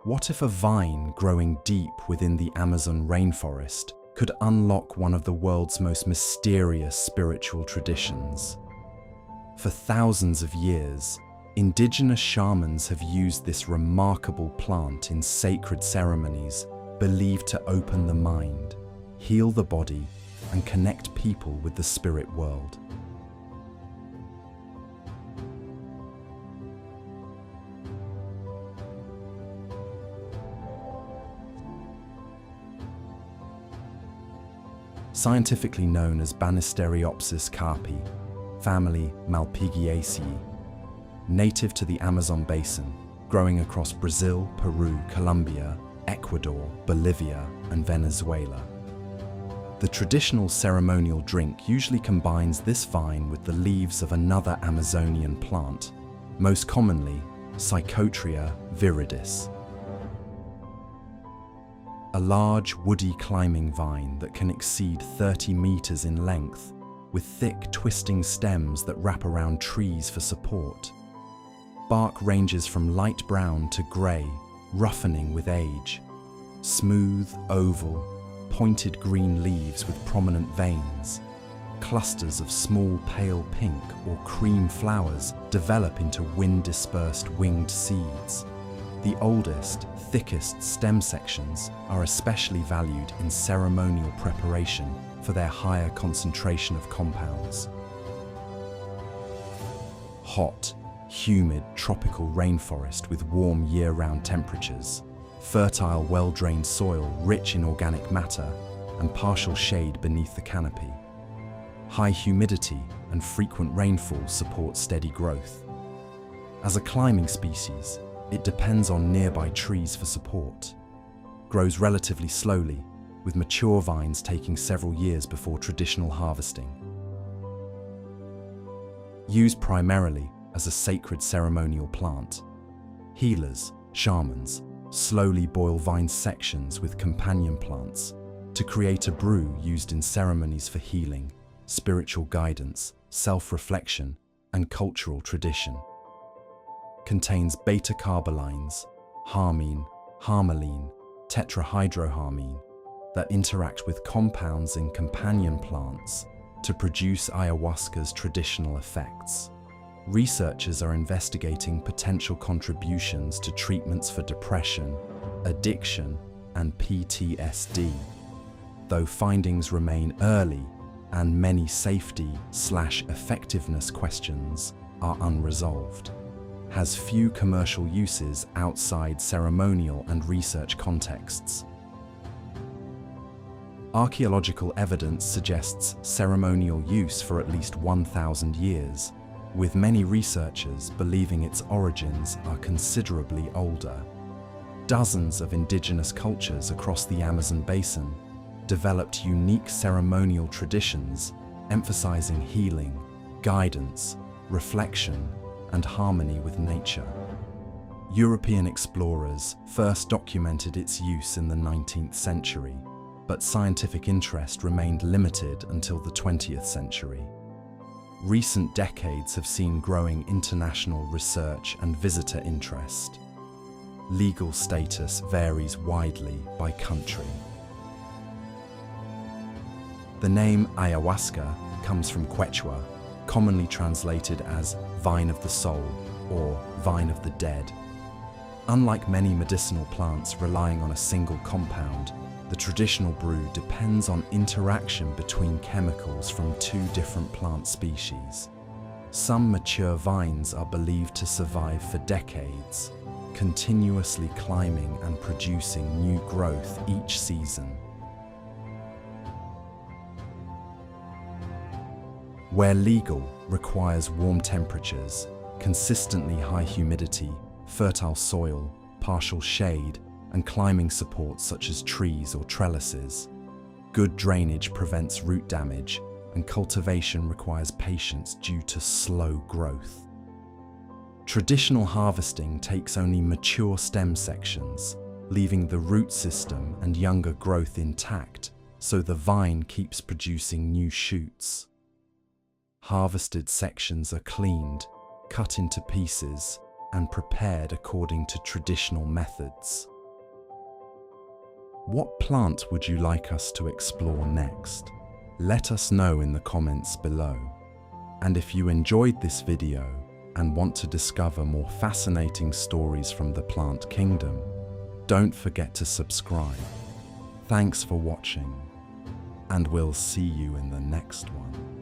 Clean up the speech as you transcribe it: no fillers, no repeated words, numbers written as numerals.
What if a vine growing deep within the Amazon rainforest could unlock one of the world's most mysterious spiritual traditions? For thousands of years, indigenous shamans have used this remarkable plant in sacred ceremonies believed to open the mind, heal the body, and connect people with the spirit world. Scientifically known as Banisteriopsis caapi, family Malpighiaceae, native to the Amazon basin, growing across Brazil, Peru, Colombia, Ecuador, Bolivia, and Venezuela. The traditional ceremonial drink usually combines this vine with the leaves of another Amazonian plant, most commonly Psychotria viridis, a large woody climbing vine that can exceed 30 meters in length, with thick twisting stems that wrap around trees for support. Bark ranges from light brown to grey, roughening with age. Smooth, oval, pointed green leaves with prominent veins. Clusters of small pale pink or cream flowers develop into wind-dispersed winged seeds. The oldest, thickest stem sections are especially valued in ceremonial preparation for their higher concentration of compounds. Hot, humid tropical rainforest with warm year-round temperatures, fertile well-drained soil rich in organic matter, and partial shade beneath the canopy. High humidity and frequent rainfall support steady growth. As a climbing species, it depends on nearby trees for support. Grows relatively slowly, with mature vines taking several years before traditional harvesting. Used primarily as a sacred ceremonial plant, healers, shamans, slowly boil vine sections with companion plants to create a brew used in ceremonies for healing, spiritual guidance, self-reflection, and cultural tradition. Contains beta-carbolines, harmine, harmaline, tetrahydroharmine that interact with compounds in companion plants to produce ayahuasca's traditional effects. Researchers are investigating potential contributions to treatments for depression, addiction, and PTSD, though findings remain early and many safety/effectiveness questions are unresolved. Has few commercial uses outside ceremonial and research contexts. Archaeological evidence suggests ceremonial use for at least 1,000 years, with many researchers believing its origins are considerably older. Dozens of indigenous cultures across the Amazon basin developed unique ceremonial traditions emphasizing healing, guidance, reflection, and harmony with nature. European explorers first documented its use in the 19th century, but scientific interest remained limited until the 20th century. Recent decades have seen growing international research and visitor interest. Legal status varies widely by country. The name ayahuasca comes from Quechua, commonly translated as vine of the soul or vine of the dead. Unlike many medicinal plants relying on a single compound, the traditional brew depends on interaction between chemicals from two different plant species. Some mature vines are believed to survive for decades, continuously climbing and producing new growth each season. Where legal requires warm temperatures, consistently high humidity, fertile soil, partial shade, and climbing supports such as trees or trellises. Good drainage prevents root damage, and cultivation requires patience due to slow growth. Traditional harvesting takes only mature stem sections, leaving the root system and younger growth intact, so the vine keeps producing new shoots. Harvested sections are cleaned, cut into pieces, and prepared according to traditional methods. What plant would you like us to explore next? Let us know in the comments below. And if you enjoyed this video and want to discover more fascinating stories from the plant kingdom, don't forget to subscribe. Thanks for watching, and we'll see you in the next one.